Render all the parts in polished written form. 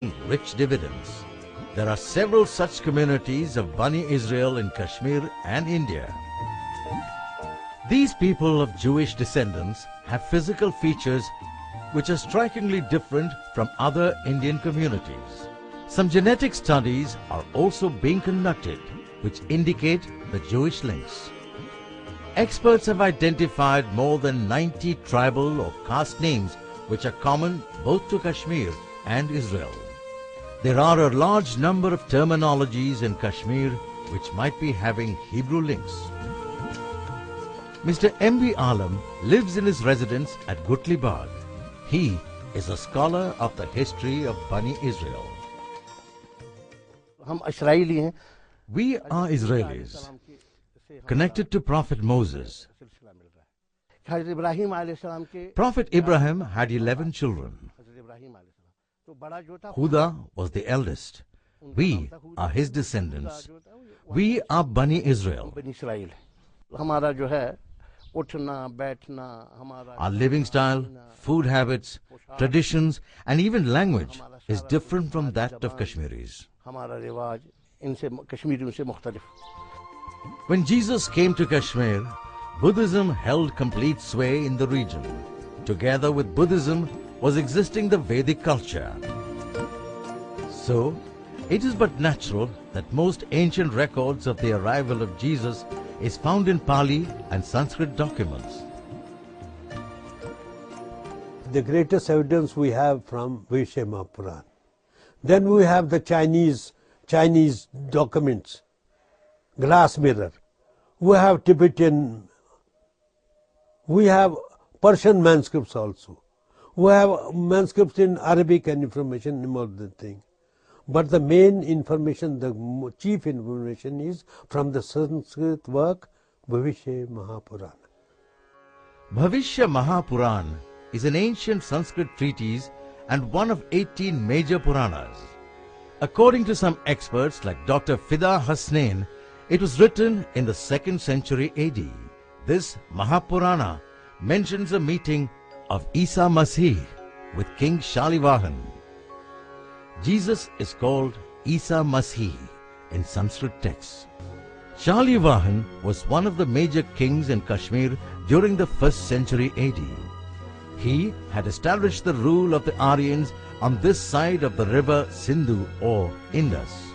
rich dividends. There are several such communities of Bani Israel in Kashmir and India. These people of Jewish descendants have physical features which are strikingly different from other Indian communities. Some genetic studies are also being conducted which indicate the Jewish links. Experts have identified more than 90 tribal or caste names which are common both to Kashmir and Israel. There are a large number of terminologies in Kashmir which might be having Hebrew links. Mr. M.B. Alam lives in his residence at Gutlibagh. He is a scholar of the history of Bani Israel. We are Israelis, connected to Prophet Moses. Prophet Ibrahim had 11 children. Huda was the eldest. We are his descendants. We are Bani Israel. Our living style, food habits, traditions and even language is different from that of Kashmiris. When Jesus came to Kashmir, Buddhism held complete sway in the region. Together with Buddhism was existing the Vedic culture. So, it is but natural that most ancient records of the arrival of Jesus is found in Pali and Sanskrit documents. The greatest evidence we have from Vishema Puran. Then we have the Chinese documents, glass mirror. We have Tibetan, we have Persian manuscripts also. We have manuscripts in Arabic and information about the thing. But the main information, the chief information is from the Sanskrit work Bhavishya Mahapuran. Bhavishya Mahapuran is an ancient Sanskrit treatise and one of 18 major Puranas. According to some experts like Dr. Fida Hasnain, it was written in the 2nd century AD. This Mahapurana mentions a meeting of Isa Masih with King Shalivahan. Jesus is called Isa Masih in Sanskrit texts. Shalivahan was one of the major kings in Kashmir during the 1st century AD. He had established the rule of the Aryans on this side of the river Sindhu or Indus.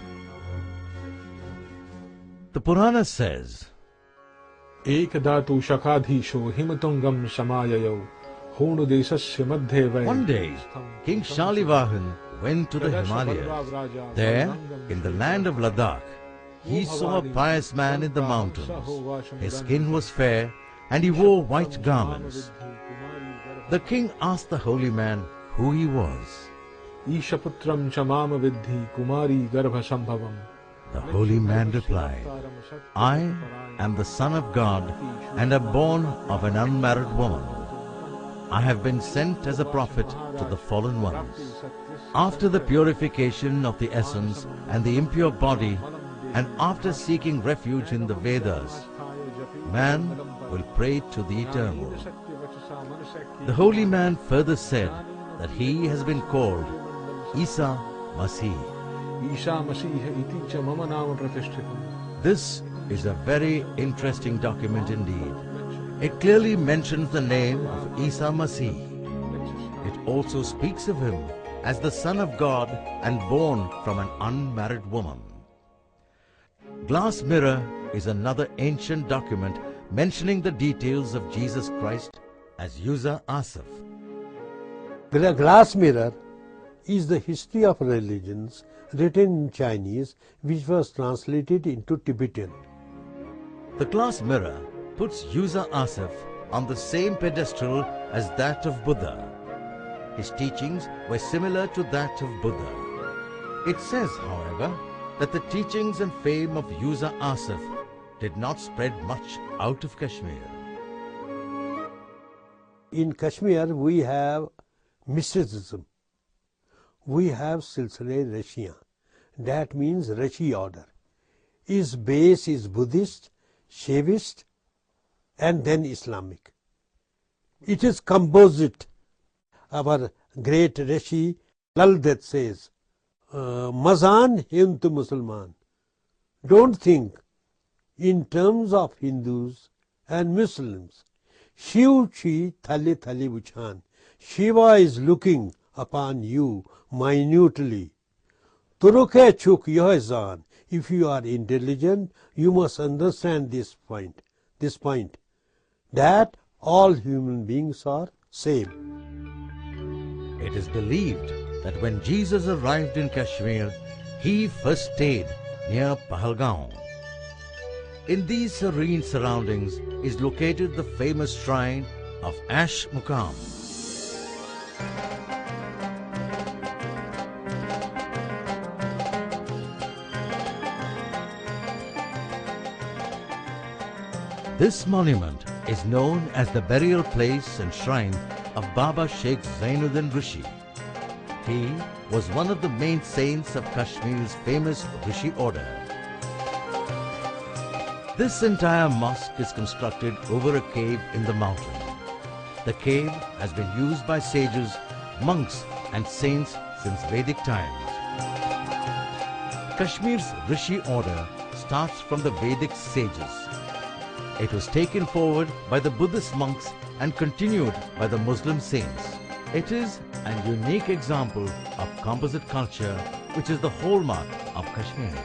The Purana says, Ekadatu shakadhisho himatungam shamayayo hunudesasya madhe. One day, King Shalivahan went to the Himalayas. There, in the land of Ladakh, he saw a pious man in the mountains. His skin was fair and he wore white garments. The king asked the holy man who he was. Ishaputram chamama vidhi kumari garbha sambhavam. The holy man replied, I am the son of God and am born of an unmarried woman. I have been sent as a prophet to the fallen ones. After the purification of the essence and the impure body, and after seeking refuge in the Vedas, man will pray to the Eternal. The holy man further said that he has been called Isa Masih. This is a very interesting document indeed. It clearly mentions the name of Isa Masih. It also speaks of him as the Son of God and born from an unmarried woman. Glass mirror is another ancient document mentioning the details of Jesus Christ as User Asaf. The glass mirror is the history of religions written in Chinese which was translated into Tibetan. The glass mirror puts User Asaf on the same pedestal as that of Buddha. His teachings were similar to that of Buddha. It says, however, that the teachings and fame of User Asaf did not spread much out of Kashmir. In Kashmir we have mysticism. We have Silsile Rashia. That means Rashi order. Its base is Buddhist, Shaivist and then Islamic. It is composite. Our great Rashi Laldet says, Mazan Hind Musalman. Don't think in terms of Hindus and Muslims. Shiv chi thali thali buchan. Shiva is looking upon you minutely. Turuke chuk yahzan. If you are intelligent, you must understand this point, that all human beings are same. It is believed that when Jesus arrived in Kashmir, he first stayed near Pahalgaon. In these serene surroundings is located the famous shrine of Ash Muqam. This monument is known as the burial place and shrine of Baba Sheikh Zainuddin Rishi. He was one of the main saints of Kashmir's famous Rishi order. This entire mosque is constructed over a cave in the mountain. The cave has been used by sages, monks and saints since Vedic times. Kashmir's Rishi order starts from the Vedic sages. It was taken forward by the Buddhist monks and continued by the Muslim saints. It is an unique example of composite culture which is the hallmark of Kashmir.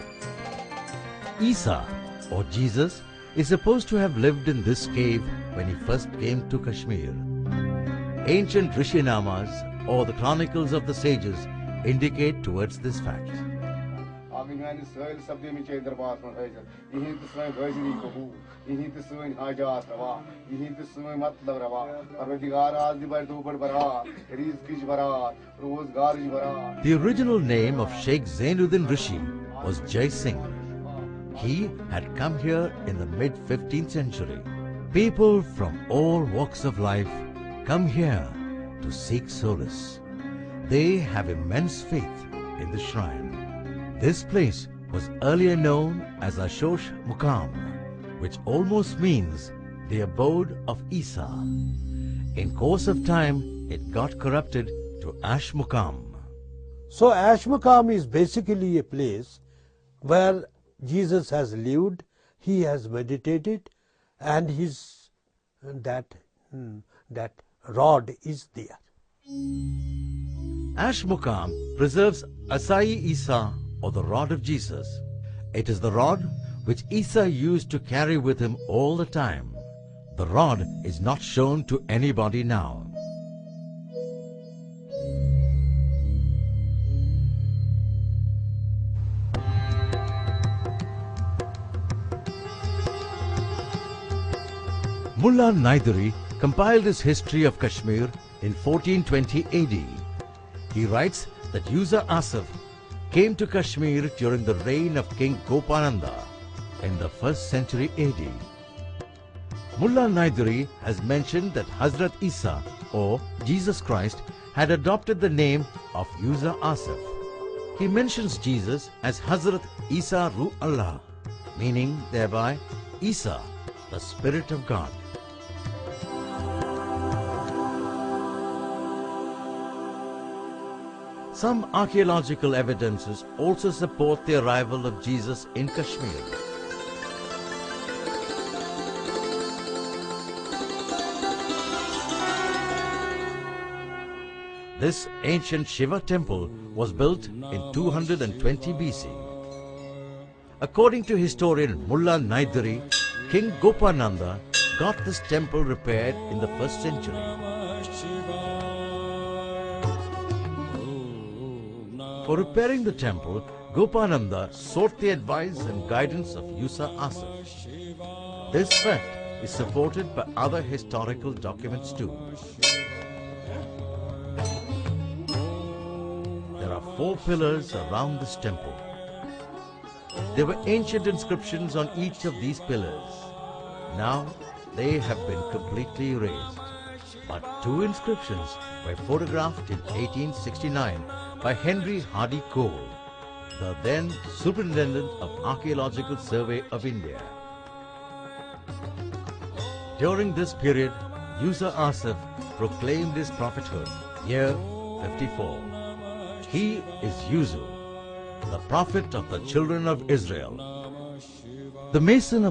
Isa, or Jesus, is supposed to have lived in this cave when he first came to Kashmir. Ancient Rishinamas, or the chronicles of the sages, indicate towards this fact. The original name of Sheikh Zainuddin Rishi was Jai Singh. He had come here in the mid-15th century. People from all walks of life come here to seek solace. They have immense faith in the shrine. This place was earlier known as Ashosh Muqam, which almost means the abode of Isa. In course of time, it got corrupted to Ash Muqam. So Ash Muqam is basically a place where Jesus has lived, he has meditated, and that rod is there. Ash Muqam preserves Asai Isa, or the rod of Jesus. It is the rod which Isa used to carry with him all the time. The rod is not shown to anybody now. Mullah Naidari compiled his history of Kashmir in 1420 AD. He writes that User Asif came to Kashmir during the reign of King Gopananda in the 1st century AD. Mullah Naidari has mentioned that Hazrat Isa, or Jesus Christ, had adopted the name of User Asif. He mentions Jesus as Hazrat Isa Ruh Allah, meaning thereby Isa, the Spirit of God. Some archaeological evidences also support the arrival of Jesus in Kashmir. This ancient Shiva temple was built in 220 BC. According to historian Mullah Naidari, King Gopananda got this temple repaired in the 1st century. For repairing the temple, Gopananda sought the advice and guidance of User Asif. This fact is supported by other historical documents too. There are 4 pillars around this temple. There were ancient inscriptions on each of these pillars. Now they have been completely erased. But 2 inscriptions were photographed in 1869 by Henry Hardy Cole, the then Superintendent of Archaeological Survey of India. During this period, User Asif proclaimed his prophethood, year 54. He is Yuzu, the prophet of the children of Israel. The mason of